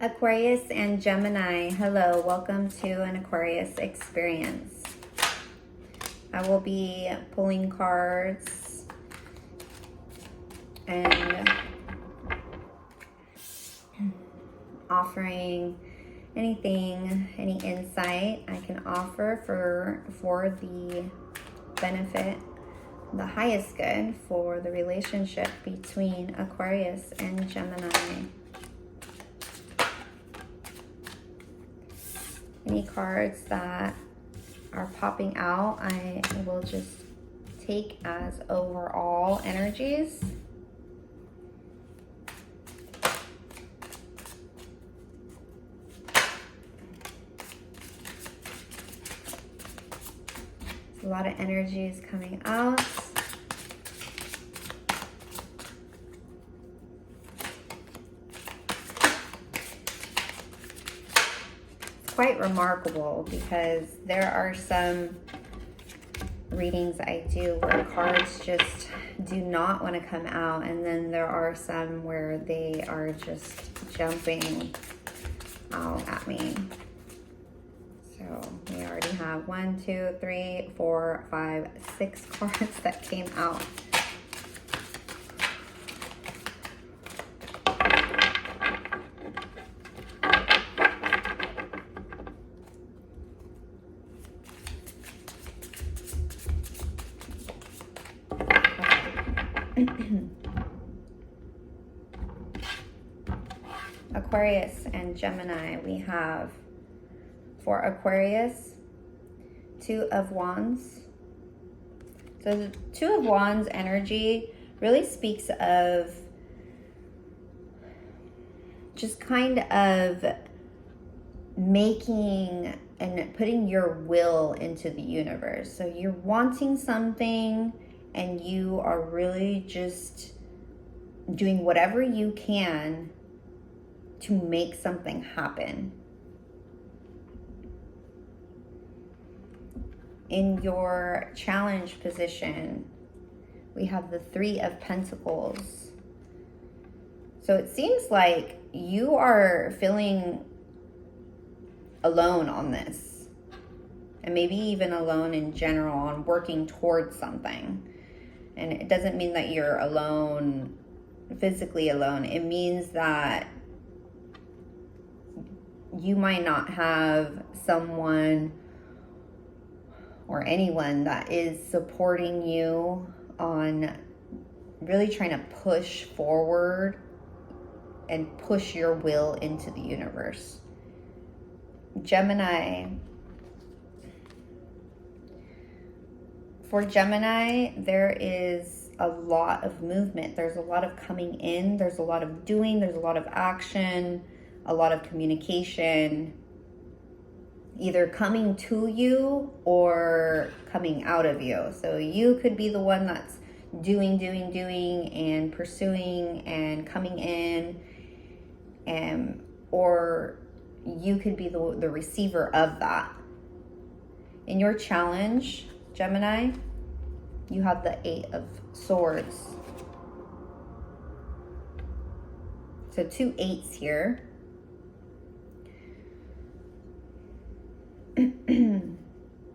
Aquarius and Gemini, hello, welcome to an Aquarius experience. I will be pulling cards and offering anything, any insight I can offer for the benefit, the highest good for the relationship between Aquarius and Gemini. Any cards that are popping out, I will just take as overall energies. A lot of energies coming out. Quite remarkable because there are some readings I do where cards just do not want to come out, and then there are some where they are just jumping out at me. So we already have 1, 2, 3, 4, 5, 6 cards that came out. Aquarius and Gemini, we have for Aquarius, 2 of Wands. So the 2 of Wands energy really speaks of just kind of making and putting your will into the universe. So you're wanting something and you are really just doing whatever you can to make something happen. In your challenge position, we have the 3 of Pentacles. So it seems like you are feeling alone on this, and maybe even alone in general on working towards something. And it doesn't mean that you're alone, physically alone. It means that you might not have someone or anyone that is supporting you on really trying to push forward and push your will into the universe. Gemini. For Gemini, there is a lot of movement. There's a lot of coming in. There's a lot of doing. There's a lot of action, a lot of communication, either coming to you or coming out of you. So you could be the one that's doing and pursuing and coming in, or you could be the receiver of that. In your challenge, Gemini, you have the 8 of Swords. So 2 8s here.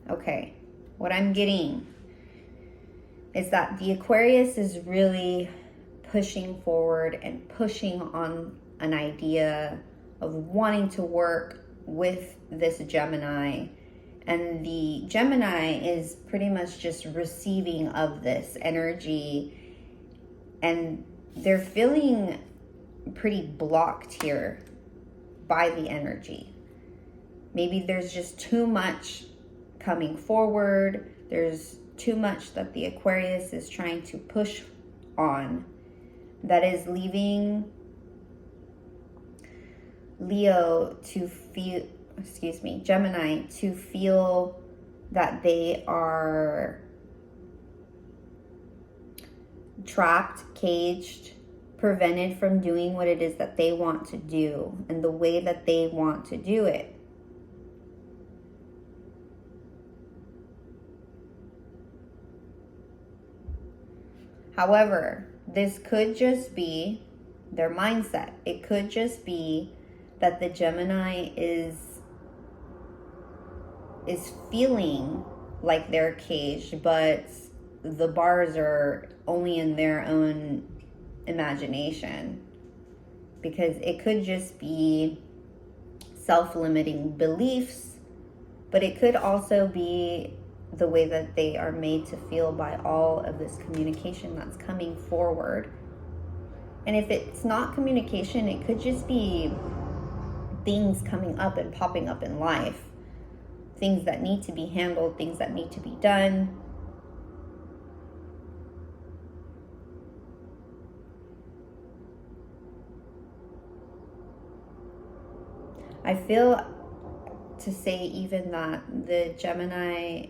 Okay, what I'm getting is that the Aquarius is really pushing forward and pushing on an idea of wanting to work with this Gemini. And the Gemini is pretty much just receiving of this energy, and they're feeling pretty blocked here by the energy. Maybe there's just too much coming forward. There's too much that the Aquarius is trying to push on that is leaving Gemini to feel that they are trapped, caged, prevented from doing what it is that they want to do and the way that they want to do it. However, this could just be their mindset. It could just be that the Gemini is feeling like they're caged, but the bars are only in their own imagination, because it could just be self-limiting beliefs, but it could also be the way that they are made to feel by all of this communication that's coming forward. And if it's not communication, it could just be things coming up and popping up in life, things that need to be handled, things that need to be done. I feel to say even that the Gemini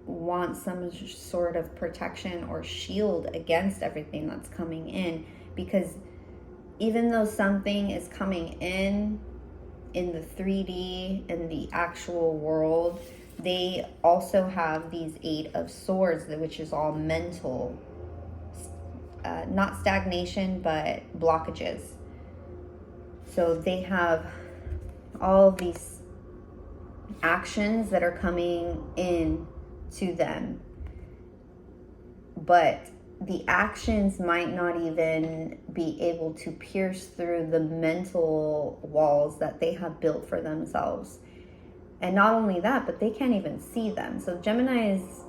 wants some sort of protection or shield against everything that's coming in, because even though something is coming in the 3D, in the actual world, they also have these 8 of Swords, which is all mental, not stagnation, but blockages. So they have all of these actions that are coming in to them, but the actions might not even be able to pierce through the mental walls that they have built for themselves. And not only that, but they can't even see them. So Gemini is,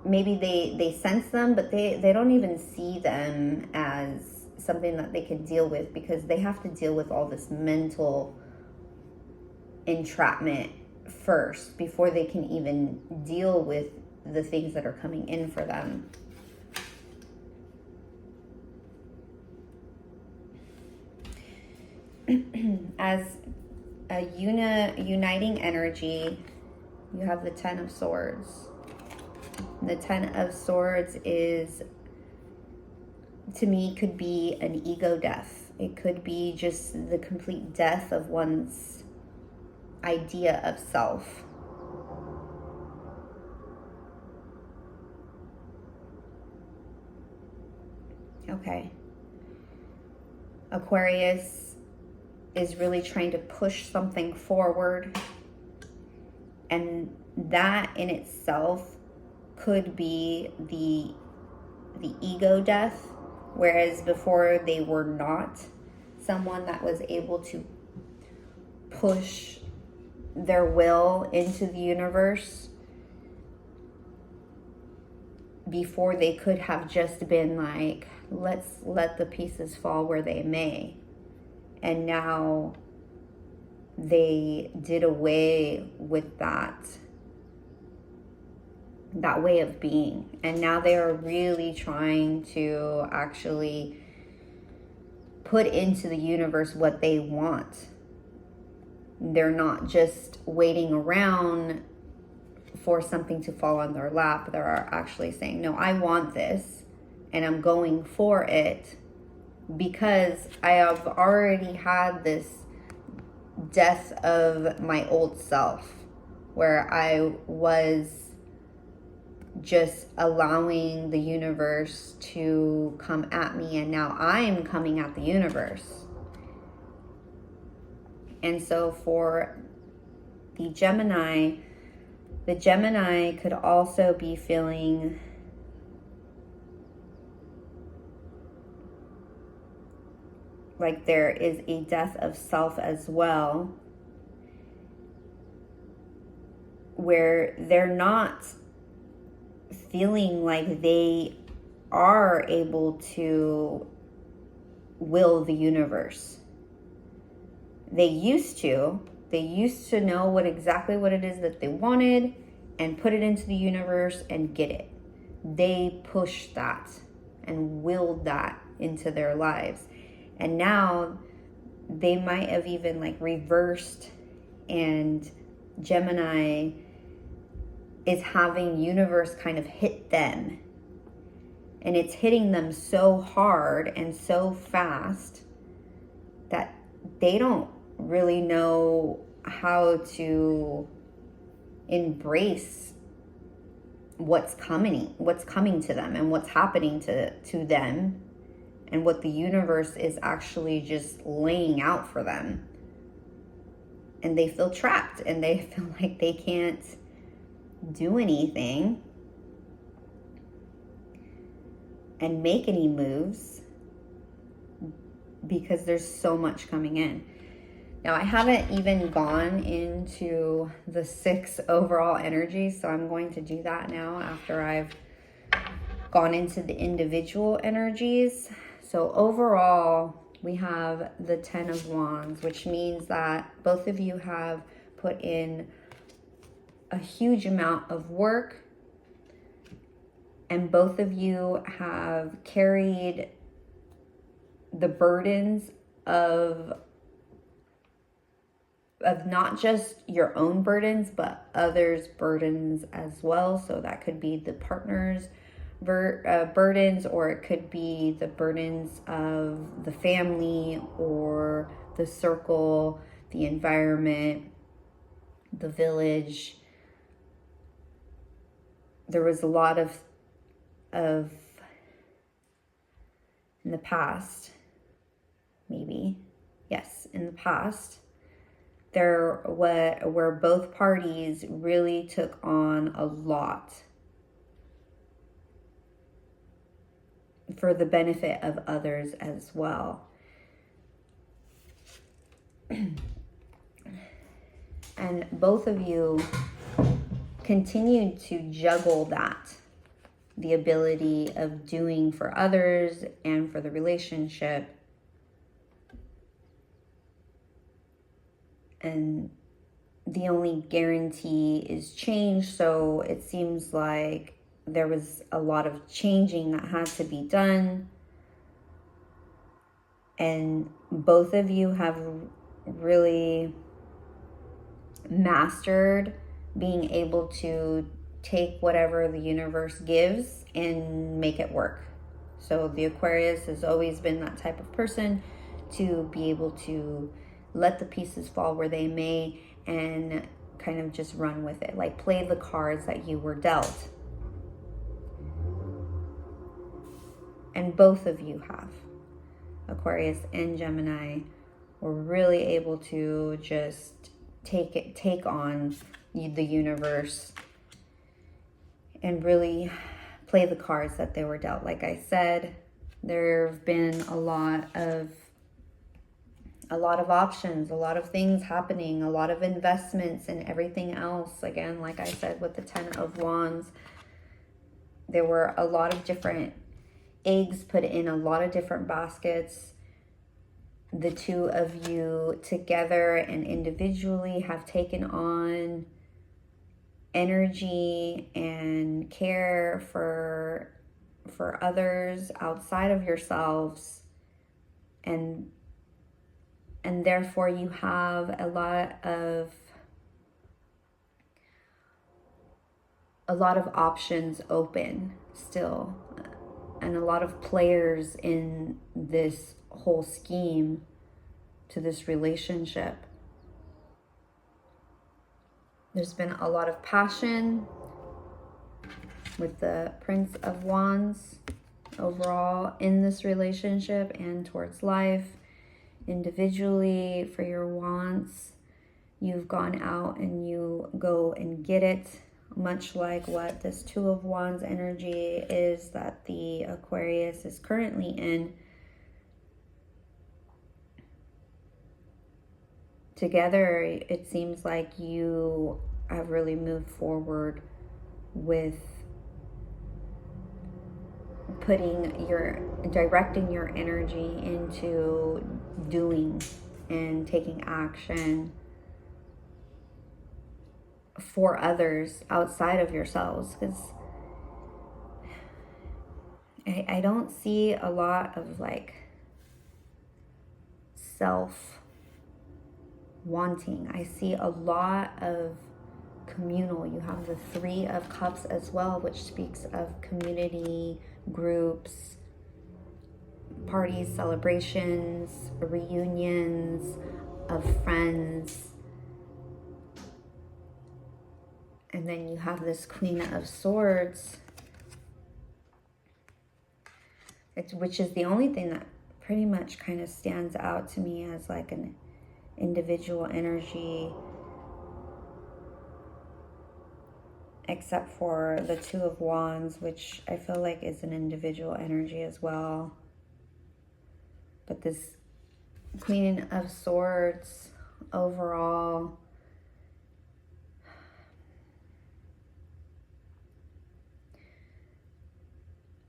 maybe they sense them, but they don't even see them as something that they can deal with, because they have to deal with all this mental entrapment first before they can even deal with the things that are coming in for them. As a uniting energy, you have the 10 of Swords. The 10 of Swords is, to me, could be an ego death. It could be just the complete death of one's idea of self. Okay. Aquarius is really trying to push something forward, and that in itself could be the ego death, whereas before they were not someone that was able to push their will into the universe. Before, they could have just been like, let's let the pieces fall where they may. And now they did away with that way of being. And now they are really trying to actually put into the universe what they want. They're not just waiting around for something to fall on their lap. They're actually saying, no, I want this, and I'm going for it, because I have already had this death of my old self, where I was just allowing the universe to come at me, and now I'm coming at the universe. And so for the Gemini could also be feeling like there is a death of self as well, where they're not feeling like they are able to will the universe. They used to know exactly what it is that they wanted and put it into the universe and get it. They pushed that and willed that into their lives. And now they might have even like reversed, and Gemini is having universe kind of hit them. And it's hitting them so hard and so fast that they don't really know how to embrace what's coming to them and what's happening to them, and what the universe is actually just laying out for them. and they feel trapped and they feel like they can't do anything and make any moves because there's so much coming in. Now, I haven't even gone into the 6 overall energies, so I'm going to do that now after I've gone into the individual energies. So overall, we have the 10 of Wands, which means that both of you have put in a huge amount of work, and both of you have carried the burdens of not just your own burdens, but others' burdens as well. So that could be the partner's burdens, or it could be the burdens of the family or the circle, the environment, the village. There was a lot of in the past, maybe, yes, in the past, there where both parties really took on a lot for the benefit of others as well. And both of you continued to juggle that, the ability of doing for others and for the relationship. And the only guarantee is change. So it seems like there was a lot of changing that had to be done. And both of you have really mastered being able to take whatever the universe gives and make it work. So the Aquarius has always been that type of person to be able to let the pieces fall where they may and kind of just run with it, like play the cards that you were dealt. And both of you have, Aquarius and Gemini, were really able to just take on the universe and really play the cards that they were dealt. Like I said, there have been a lot of options, a lot of things happening, a lot of investments and everything else. Again, like I said, with the 10 of Wands, there were a lot of different eggs put in a lot of different baskets. The two of you together and individually have taken on energy and care for others outside of yourselves, and therefore you have a lot of options open still, and a lot of players in this whole scheme to this relationship. There's been a lot of passion with the Prince of Wands overall in this relationship and towards life. Individually, for your wants, you've gone out and you go and get it, much like what this 2 of Wands energy is that the Aquarius is currently in. Together, it seems like you have really moved forward with directing your energy into doing and taking action for others outside of yourselves, because I don't see a lot of like self wanting. I see a lot of communal. You have the 3 of Cups as well, which speaks of community, groups, parties, celebrations, reunions of friends. And then you have this Queen of Swords, which is the only thing that pretty much kind of stands out to me as like an individual energy, except for the Two of Wands, which I feel like is an individual energy as well. But this Queen of Swords overall,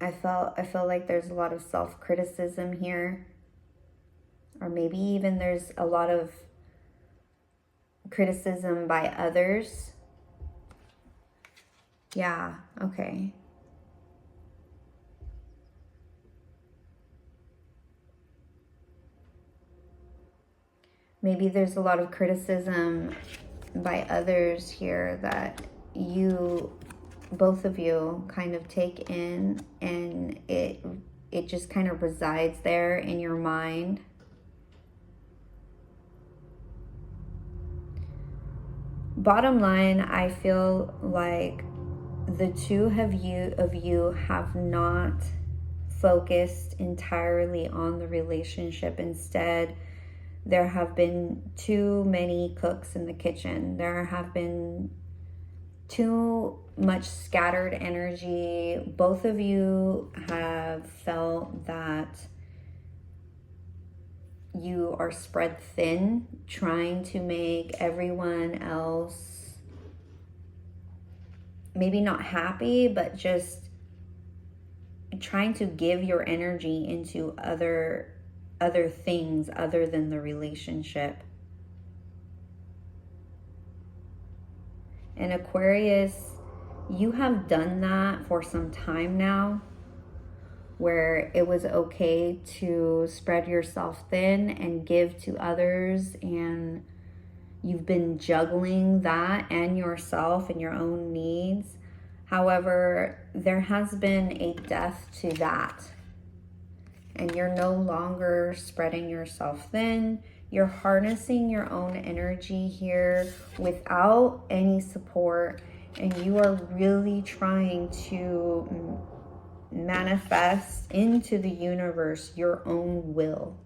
I feel like there's a lot of self-criticism here. Or maybe even there's a lot of criticism by others. Yeah, okay. Maybe there's a lot of criticism by others here that you, both of you, kind of take in, and it just kind of resides there in your mind. Bottom line, I feel like the two of you have not focused entirely on the relationship. Instead, there have been too many cooks in the kitchen. There have been too much scattered energy. Both of you have felt that you are spread thin, trying to make everyone else maybe not happy, but just trying to give your energy into other things other than the relationship. And Aquarius, you have done that for some time now, where it was okay to spread yourself thin and give to others, and you've been juggling that and yourself and your own needs. However, there has been a death to that, and you're no longer spreading yourself thin. You're harnessing your own energy here without any support, and you are really trying to manifest into the universe your own will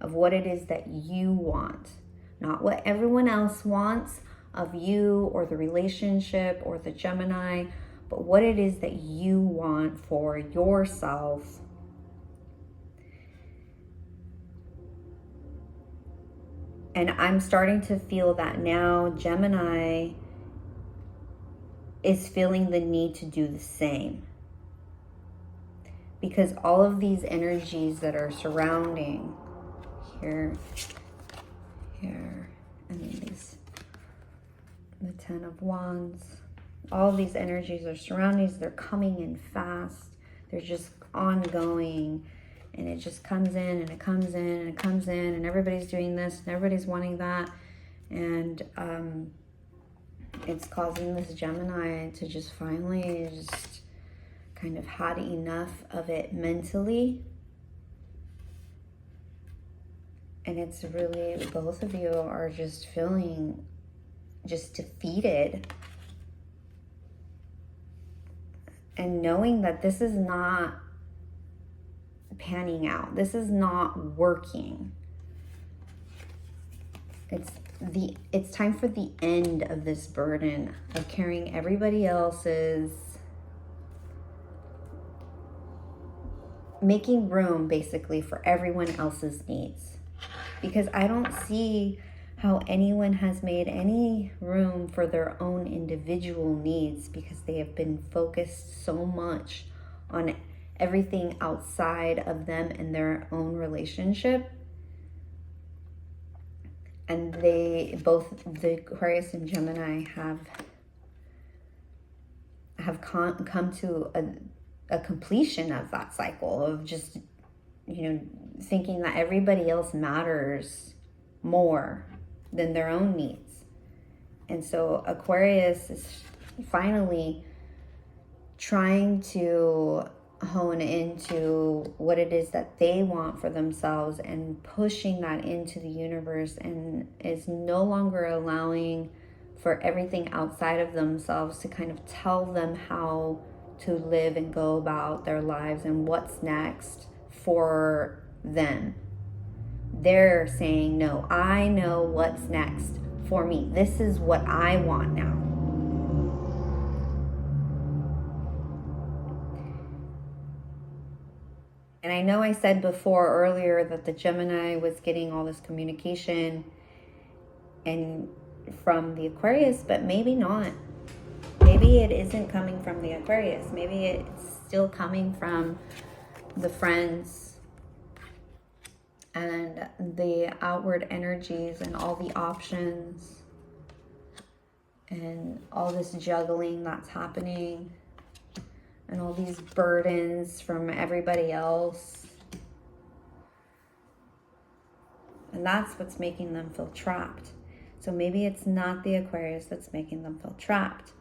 of what it is that you want, not what everyone else wants of you or the relationship or the Gemini, but what it is that you want for yourself. And I'm starting to feel that now Gemini is feeling the need to do the same. Because all of these energies that are surrounding here, and then the Ten of Wands, all of these energies are surrounding, they're coming in fast, they're just ongoing, and it just comes in and it comes in and it comes in, and everybody's doing this and everybody's wanting that, and it's causing this Gemini to just finally just kind of had enough of it mentally. And it's really, both of you are just feeling just defeated, and knowing that this is not panning out, this is not working. It's time for the end of this burden of carrying everybody else's, making room basically for everyone else's needs. Because I don't see how anyone has made any room for their own individual needs, because they have been focused so much on everything outside of them and their own relationship. And they both, the Aquarius and Gemini, have come to a completion of that cycle of just, thinking that everybody else matters more than their own needs. And so Aquarius is finally trying to hone into what it is that they want for themselves and pushing that into the universe, and is no longer allowing for everything outside of themselves to kind of tell them how to live and go about their lives and what's next for them. They're saying, no, I know what's next for me. This is what I want now. And I know I said before earlier that the Gemini was getting all this communication and from the Aquarius, but maybe not. Maybe it isn't coming from the Aquarius. Maybe it's still coming from the friends and the outward energies and all the options and all this juggling that's happening and all these burdens from everybody else. And that's what's making them feel trapped. So maybe it's not the Aquarius that's making them feel trapped.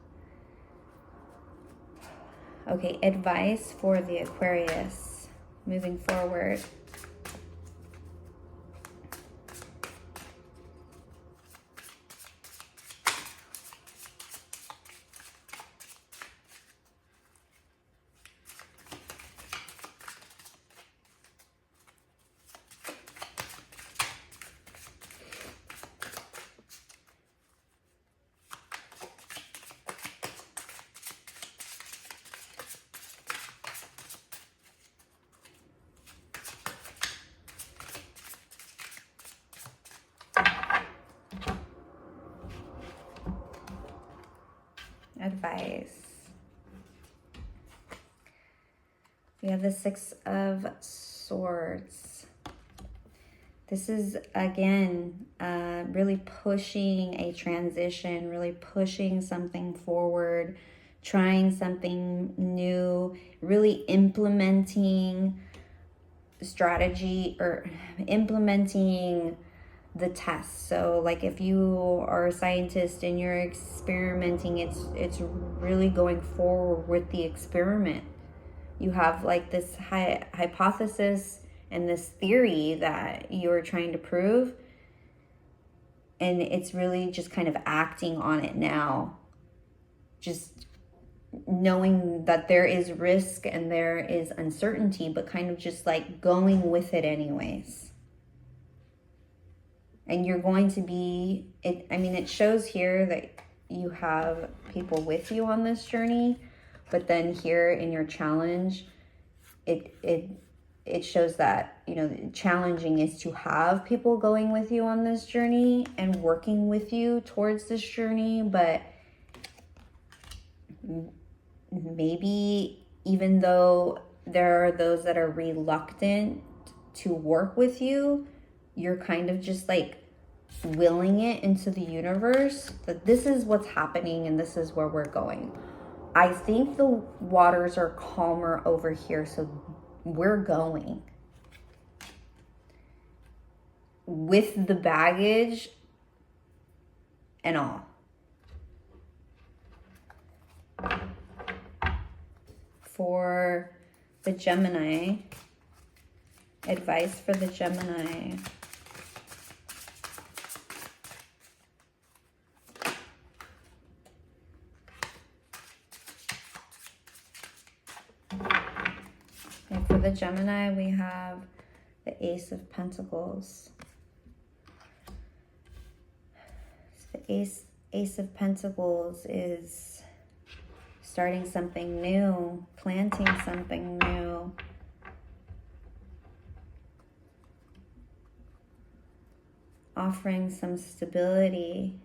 Okay, advice for the Aquarius moving forward. Advice. We have the Six of Swords. This is, again, really pushing a transition, really pushing something forward, trying something new, really implementing strategy or implementing the test. So like if you are a scientist and you're experimenting, it's really going forward with the experiment. You have like this hypothesis and this theory that you're trying to prove, and it's really just kind of acting on it now, just knowing that there is risk and there is uncertainty, but kind of just like going with it anyways. And you're going to be, it shows here that you have people with you on this journey, but then here in your challenge, it shows that, challenging is to have people going with you on this journey and working with you towards this journey, but maybe even though there are those that are reluctant to work with you, you're kind of just like willing it into the universe that this is what's happening and this is where we're going. I think the waters are calmer over here, so we're going. With the baggage and all. For the Gemini, advice for the Gemini. And for the Gemini, we have the Ace of Pentacles. So the Ace of Pentacles is starting something new, planting something new. Offering some stability,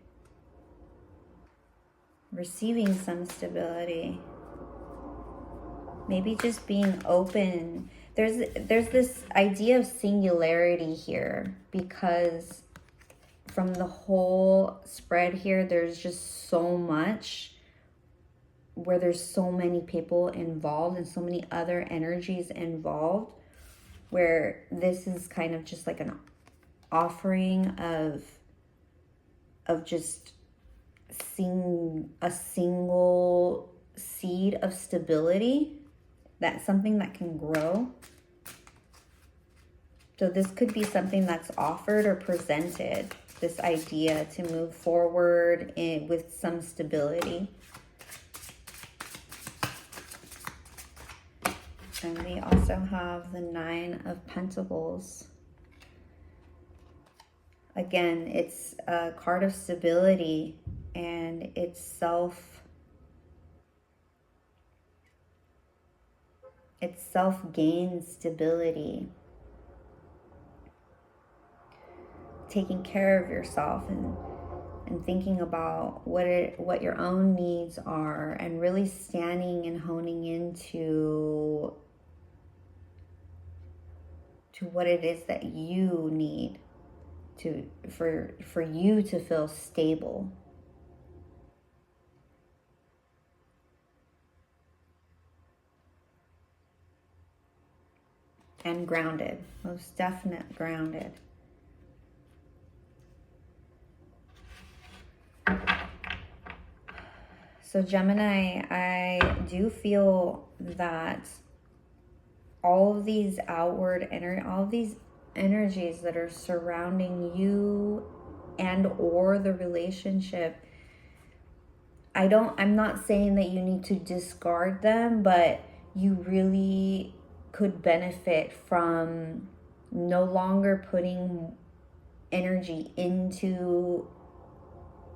receiving some stability. Maybe just being open. There's this idea of singularity here, because from the whole spread here, there's just so much where there's so many people involved and so many other energies involved, where this is kind of just like an offering of just seeing a single seed of stability. That's something that can grow. So this could be something that's offered or presented, this idea to move forward with some stability. And we also have the Nine of Pentacles. Again, it's a card of stability, and it's self-gain stability. Taking care of yourself and thinking about what your own needs are, and really standing and honing into what it is that you need for you to feel stable. And grounded, most definite grounded. So Gemini, I do feel that all of these all of these energies that are surrounding you and or the relationship, I'm not saying that you need to discard them, but you really could benefit from no longer putting energy into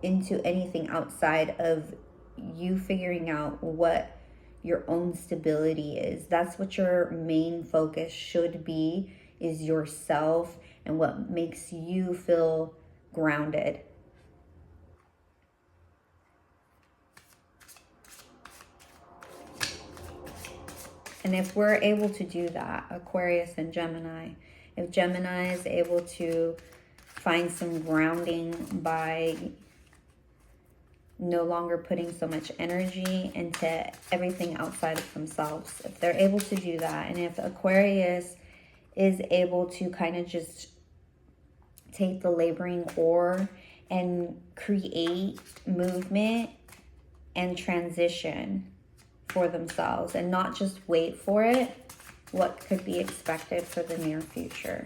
anything outside of you figuring out what your own stability is. That's what your main focus should be, is yourself and what makes you feel grounded. And if we're able to do that, Aquarius and Gemini, if Gemini is able to find some grounding by no longer putting so much energy into everything outside of themselves, if they're able to do that, and if Aquarius is able to kind of just take the laboring oar and create movement and transition for themselves and not just wait for it, what could be expected for the near future?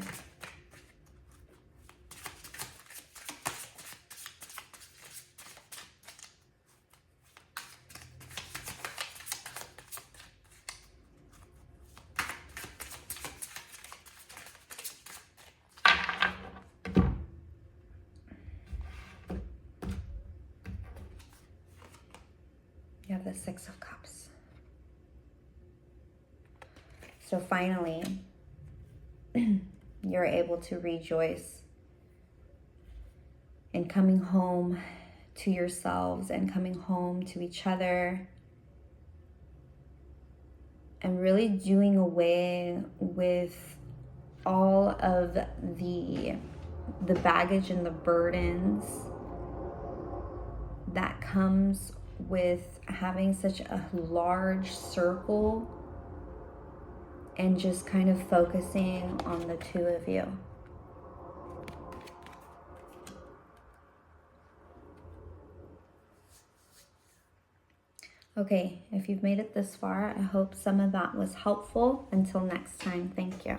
You have the Six of Cups. So finally, you're able to rejoice in coming home to yourselves and coming home to each other, and really doing away with all of the baggage and the burdens that comes with having such a large circle and just kind of focusing on the two of you. Okay, if you've made it this far, I hope some of that was helpful. Until next time, thank you.